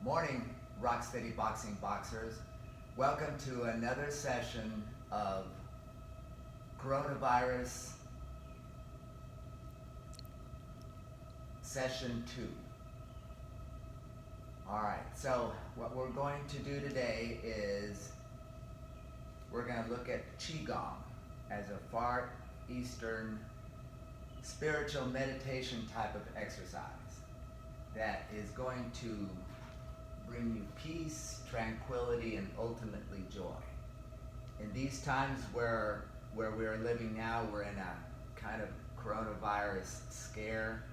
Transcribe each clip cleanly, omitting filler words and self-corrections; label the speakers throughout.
Speaker 1: Morning, Rocksteady Boxing Boxers. Welcome to another session of CoronaVirus Session 2. Alright, so what we're going to do today is we're going to look at Qigong as a Far Eastern spiritual meditation type of exercise that is going to bring you peace, tranquility, and ultimately joy. In these times where we're living now, we're in a kind of coronavirus scare.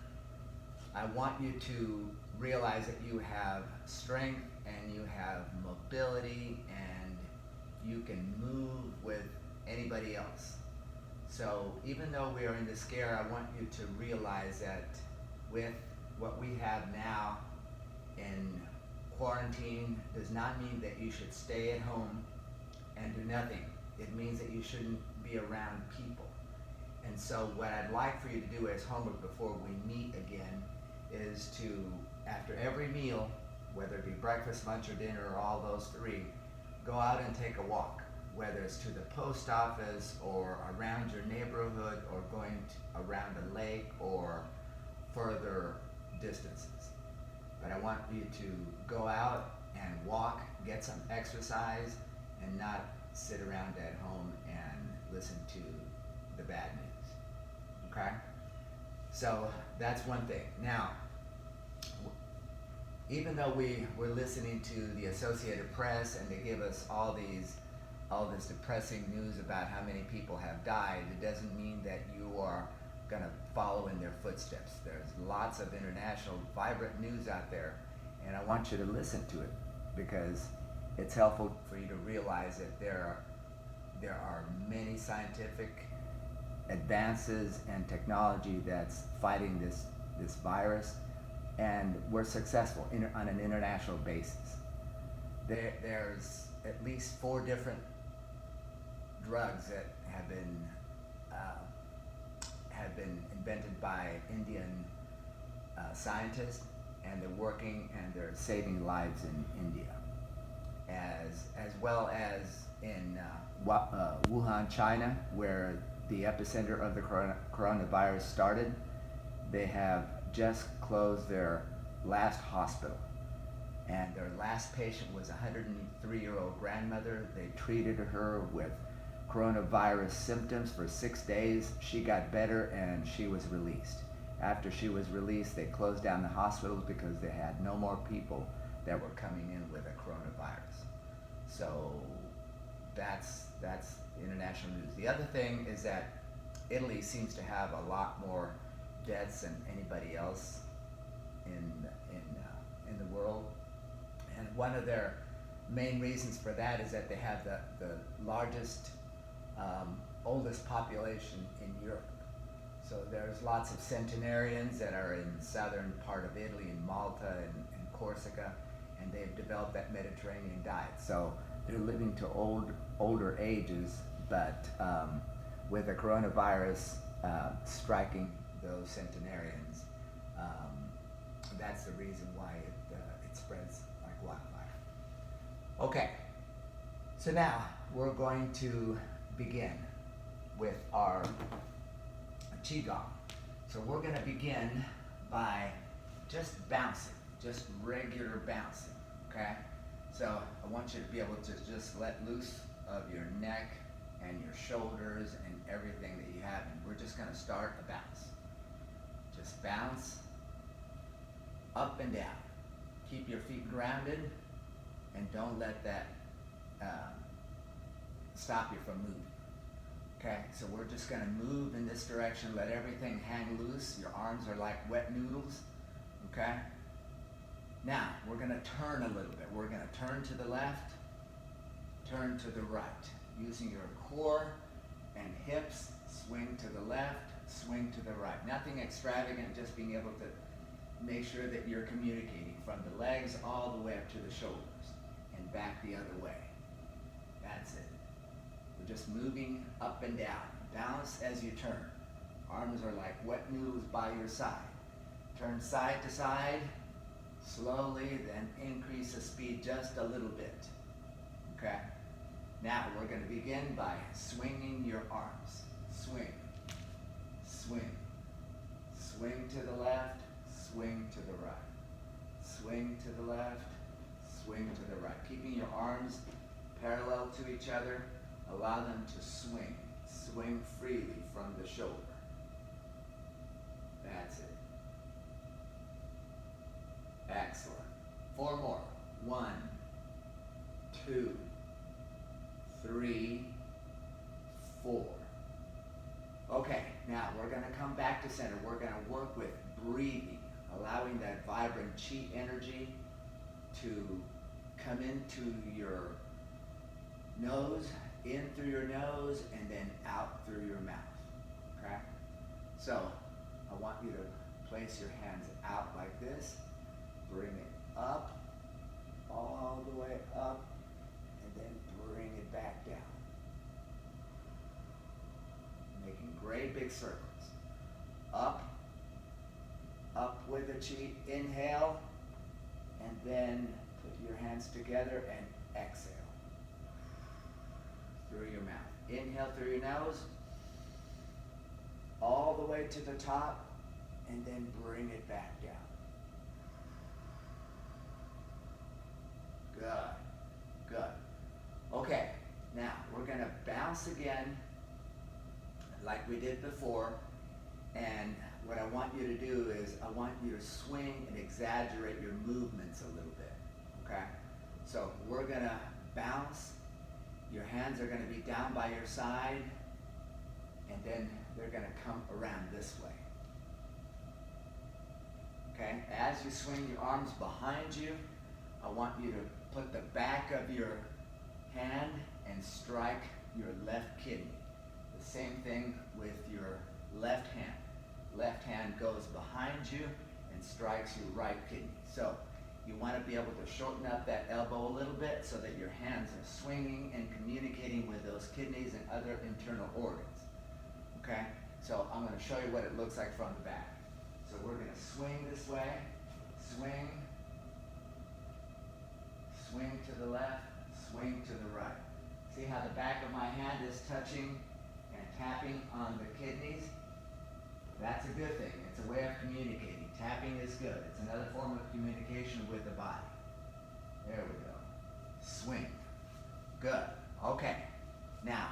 Speaker 1: I want you to realize that you have strength and you have mobility and you can move with anybody else. So even though we are in the scare, I want you to realize that with what we have now in quarantine does not mean that you should stay at home and do nothing. It means that you shouldn't be around people. And so what I'd like for you to do as homework before we meet again is to, after every meal, whether it be breakfast, lunch, or dinner, or all those three, go out and take a walk, whether it's to the post office or around your neighborhood or going around a lake or further distances. But I want you to go out and walk, get some exercise, and not sit around at home and listen to the bad news, okay? So that's one thing. Now, even though we're listening to the Associated Press and they give us all this depressing news about how many people have died, it doesn't mean that you are going to follow in their footsteps. There's lots of international vibrant news out there, and I want you to listen to it because it's helpful for you to realize that there are many scientific advances and technology that's fighting this virus, and we're successful on an international basis. There's at least 4 different drugs that have been invented by Indian scientists, and they're working and they're saving lives in India, as well as in Wuhan, China, where the epicenter of the coronavirus started. They have just closed their last hospital, and their last patient was a 103-year-old grandmother. They treated her with coronavirus symptoms for 6 days. She got better and she was released. After she was released, they closed down the hospitals because they had no more people that were coming in with a coronavirus. So that's international news. The other thing is that Italy seems to have a lot more deaths than anybody else in the world, and one of their main reasons for that is that they have the largest oldest population in Europe. So there's lots of centenarians that are in the southern part of Italy, in Malta and Corsica, and they've developed that Mediterranean diet. So they're living to older ages, but with the coronavirus striking those centenarians, that's the reason why it spreads like wildfire. Okay, so now we're going to begin with our Qigong. So we're going to begin by just bouncing, just regular bouncing, okay? So I want you to be able to just let loose of your neck and your shoulders and everything that you have, and we're just going to start a bounce. Just bounce up and down. Keep your feet grounded and don't let that stop you from moving. Okay, so we're just going to move in this direction, let everything hang loose. Your arms are like wet noodles, okay? Now, we're going to turn a little bit. We're going to turn to the left, turn to the right. Using your core and hips, swing to the left, swing to the right. Nothing extravagant, just being able to make sure that you're communicating from the legs all the way up to the shoulders and back the other way. That's it. We're just moving up and down. Balance as you turn. Arms are like wet noodles by your side. Turn side to side, Slowly, then increase the speed just a little bit. Okay? Now we're going to begin by swinging your arms. Swing, swing, swing to the left, swing to the right. Swing to the left, swing to the right. Keeping your arms parallel to each other, allow them to swing. Swing freely from the shoulder. That's it. Excellent. 4 more. 1, 2, 3, 4. Okay, now we're going to come back to center. We're going to work with breathing, allowing that vibrant chi energy to come into your nose, in through your nose, and then out through your mouth. Okay? So, I want you to place your hands out like this. Bring it up, all the way up, and then bring it back down. Making great big circles. Up with the chi, inhale, and then put your hands together and exhale. Through your mouth. Inhale through your nose, all the way to the top, and then bring it back down. Good, good. Okay, now we're going to bounce again like we did before, and what I want you to do is I want you to swing and exaggerate your movements a little bit, okay? So we're going to bounce. Your hands are going to be down by your side, and then they're going to come around this way. Okay? As you swing your arms behind you, I want you to put the back of your hand and strike your left kidney. The same thing with your left hand. Left hand goes behind you and strikes your right kidney. So you want to be able to shorten up that elbow a little bit so that your hands are swinging and communicating with those kidneys and other internal organs. Okay? So I'm going to show you what it looks like from the back. So we're going to swing this way, swing, swing to the left, swing to the right. See how the back of my hand is touching and tapping on the kidneys? That's a good thing. It's a way of communicating. Tapping is good. It's another form of communication with the body. There we go. Swing. Good. Okay. Now,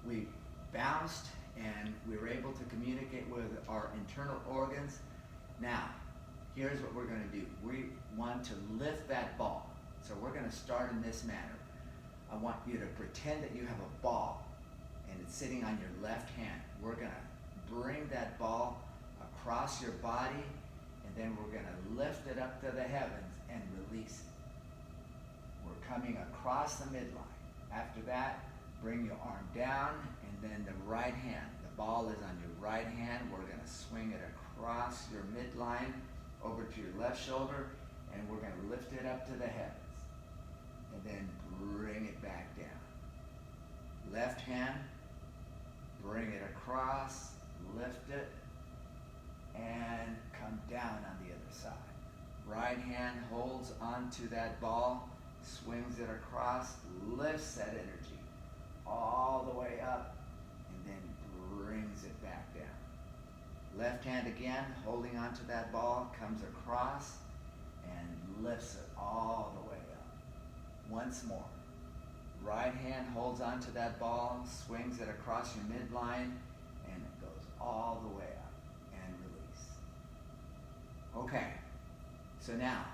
Speaker 1: we bounced and we were able to communicate with our internal organs. Now, here's what we're going to do. We want to lift that ball. So we're going to start in this manner. I want you to pretend that you have a ball and it's sitting on your left hand. We're going to bring that ball across your body, and then we're going to lift it up to the heavens and release it. We're coming across the midline. After that, bring your arm down, and then the right hand. The ball is on your right hand. We're going to swing it across your midline over to your left shoulder, and we're going to lift it up to the heavens, and then bring it back down. Left hand, bring it across, lift it, and come down on the other side. Right hand holds onto that ball, swings it across, lifts that energy all the way up, and then brings it back down. Left hand again, holding onto that ball, comes across and lifts it all the way up. Once more. Right hand holds onto that ball, swings it across your midline, and it goes all the way up and release. Okay, so now,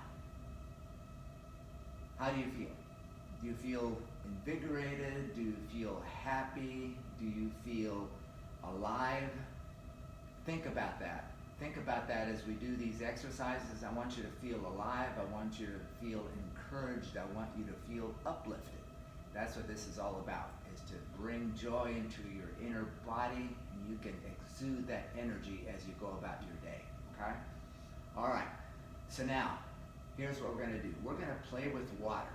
Speaker 1: how do you feel? Do you feel invigorated? Do you feel happy? Do you feel alive? Think about that. Think about that as we do these exercises. I want you to feel alive. I want you to feel encouraged. I want you to feel uplifted. That's what this is all about, is to bring joy into your inner body, and you can exude that energy as you go about your day, okay? All right, so now, here's what we're gonna do. We're gonna play with water.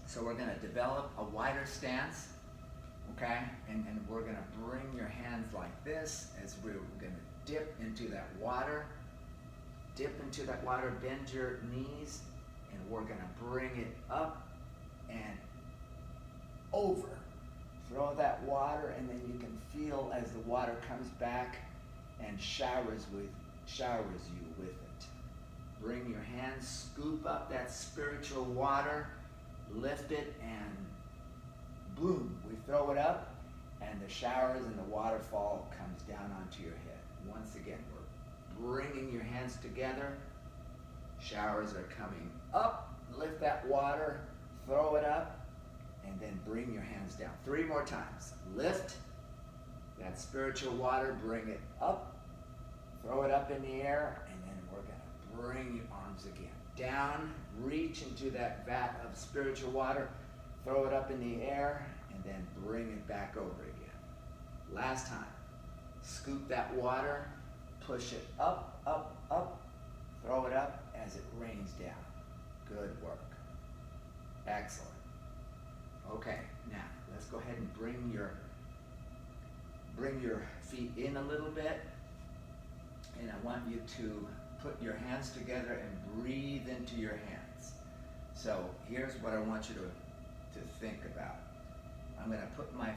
Speaker 1: So we're gonna develop a wider stance, okay? And we're gonna bring your hands like this as we're gonna dip into that water, dip into that water, bend your knees, and we're going to bring it up and over. Throw that water, and then you can feel as the water comes back and showers you with it. Bring your hands, scoop up that spiritual water, lift it, and boom, we throw it up, and the showers and the waterfall comes down onto your head. Once again, we're bringing your hands together. Showers are coming up. Lift that water, throw it up, and then bring your hands down. 3 more times. Lift that spiritual water, bring it up, throw it up in the air, and then we're going to bring your arms again. Down, reach into that vat of spiritual water, throw it up in the air, and then bring it back over again. Last time. Scoop that water, push it up, up, up, throw it up as it rains down. Good work. Excellent. Okay, now let's go ahead and bring your feet in a little bit, and I want you to put your hands together and breathe into your hands. So here's what I want you to think about. I'm going to put my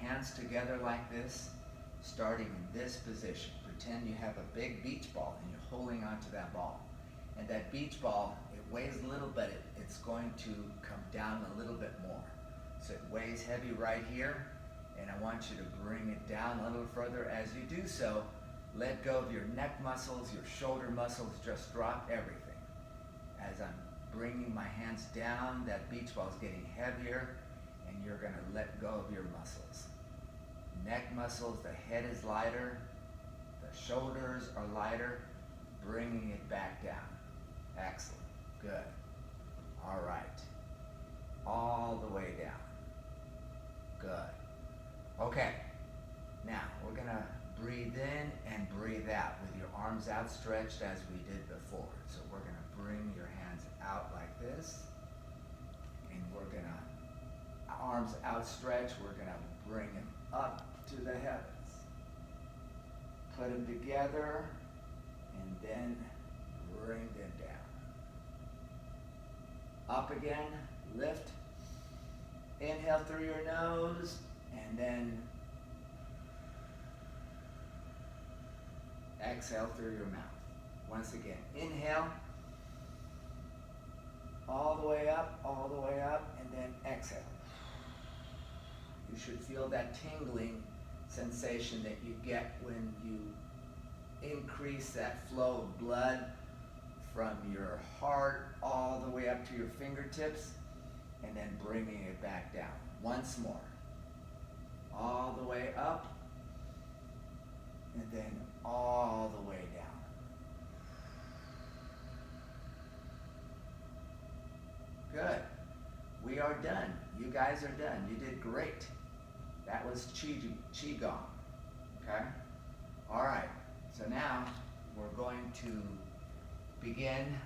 Speaker 1: hands together like this, starting in this position. Pretend you have a big beach ball and you're holding onto that ball. And that beach ball, it weighs a little, but it's going to come down a little bit more. So it weighs heavy right here, and I want you to bring it down a little further. As you do so, let go of your neck muscles, your shoulder muscles, just drop everything. As I'm bringing my hands down, that beach ball is getting heavier, and you're going to let go of your muscles. Neck muscles, the head is lighter, the shoulders are lighter, bringing it back down. Excellent. Good. All right. All the way down. Good. Okay. Now, we're going to breathe in and breathe out with your arms outstretched as we did before. So we're going to bring your hands out like this, and we're going to, arms outstretched, we're going to bring them up to the heavens. Put them together, and then bring them down. Up again, lift. Inhale through your nose, and then exhale through your mouth. Once again, inhale, all the way up, and then exhale. You should feel that tingling sensation that you get when you increase that flow of blood from your heart all the way up to your fingertips, and then bringing it back down. Once more. All the way up, and then all the way down. Good. We are done. You guys are done. You did great. That was Qigong. Okay? All right. So now we're going to begin.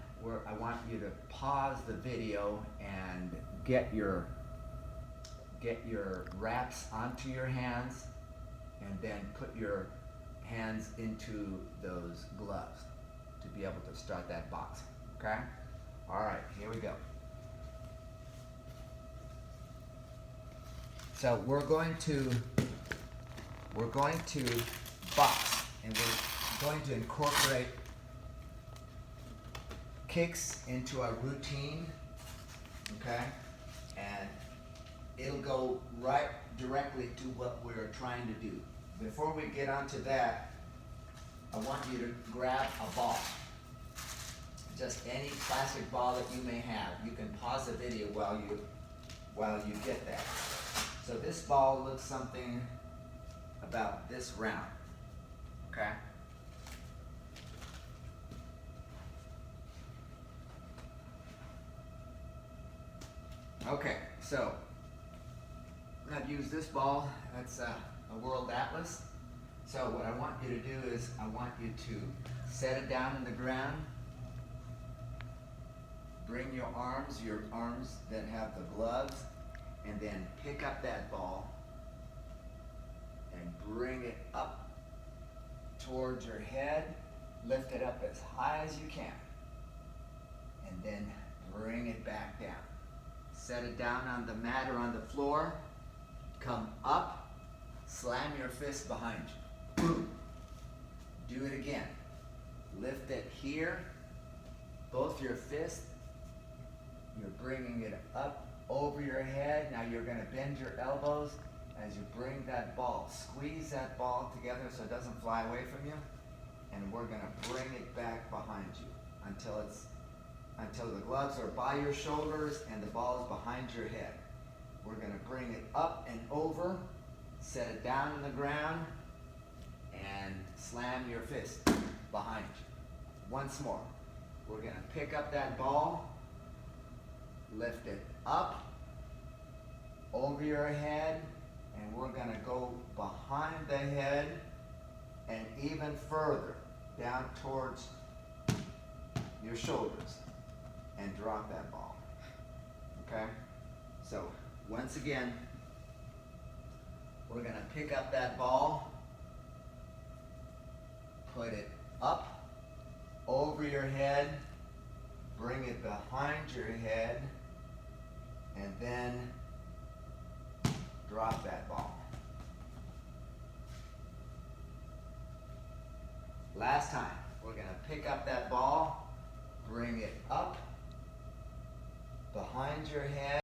Speaker 1: I want you to pause the video and get your wraps onto your hands, and then put your hands into those gloves to be able to start that boxing. Okay? All right, here we go. So we're going to box, and we're going to incorporate kicks into our routine, okay? And it'll go right directly to what we're trying to do. Before we get onto that, I want you to grab a ball. Just any plastic ball that you may have. You can pause the video while you get that. So this ball looks something about this round, okay? Okay, so I've used this ball. That's a World Atlas. So what I want you to do is I want you to set it down in the ground. Bring your arms that have the gloves, and then pick up that ball and bring it up towards your head, Lift it up as high as you can. And then bring it back down. Set it down on the mat or on the floor. Come up. Slam your fist behind you. Boom. Do it again. Lift it here. Both your fists. You're bringing it up over your head. Now you're going to bend your elbows as you bring that ball. Squeeze that ball together so it doesn't fly away from you. And we're going to bring it back behind you until the gloves are by your shoulders and the ball is behind your head. We're going to bring it up and over, set it down on the ground, and slam your fist behind you. Once more. We're going to pick up that ball, lift it up over your head, and we're going to go behind the head and even further down towards your shoulders and drop that ball. Okay? So once again, we're going to pick up that ball, put it up over your head, bring it behind your head, and then drop that ball. Last time, we're going to pick up that ball, bring it up behind your head,